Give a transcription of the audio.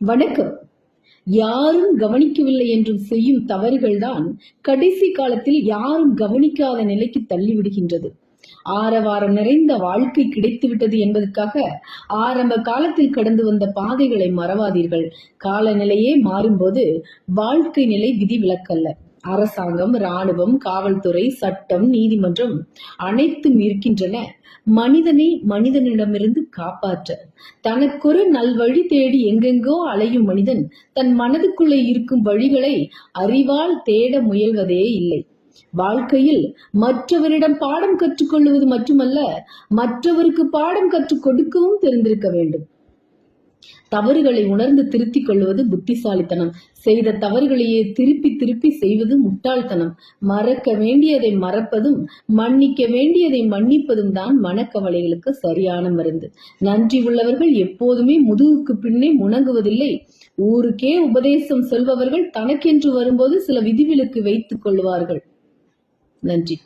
வணக்கம். யாரும் கவனிக்கவில்லை என்றும் செய்யும் தவறுகள்தான் கடைசி காலத்தில் யாரும் கவனிக்காத நிலைக்கு தள்ளிவிடுகின்றது. ஆரவாரம் நிறைந்த வாழ்க்கை கிடைத்துவிட்டது என்பதற்காக ஆரம்ப காலத்தில் கடந்து வந்த பாதைகளை மறவாதீர்கள். காலநிலையே மாறும்போது வாழ்க்கை நிலை விதிவிலக்கல்ல. அரசாங்கம், இராணுவம், காவல்துறை, சட்டம், நீதிமன்றம் அனைத்தும் இருக்கின்றன மனிதனை மனிதனிடமிருந்து காப்பாற்ற. தனக்கொரு நல்வழி தேடி எங்கெங்கோ அலையும் மனிதன் தன் மனதுக்குள்ளே இருக்கும் வழிகளை அறிவால் தேட முயல்வதே இல்லை. வாழ்க்கையில் மற்றவரிடம் பாடம் கற்றுக்கொள்வது மட்டுமல்ல, மற்றவருக்கு பாடம் கற்றுக் கொடுக்கவும் தெரிந்திருக்க வேண்டும். தவறுகளை உணர்ந்து திருத்திக் கொள்வது புத்திசாலித்தனம். செய்த தவறுகளையே திருப்பி திருப்பி செய்வது முட்டாள்தனம். மறக்க வேண்டியதை மறப்பதும் மன்னிக்க வேண்டியதை மன்னிப்பதும் தான் மனக்கவலைகளுக்கு சரியான மருந்து. நன்றி உள்ளவர்கள் எப்போதுமே முதுகுக்கு பின்னே முணங்குவதில்லை. ஊருக்கே உபதேசம் சொல்பவர்கள் தனக்கென்று வரும்போது சில விதிவிலக்கு வைத்துக் கொள்வார்கள். நன்றி.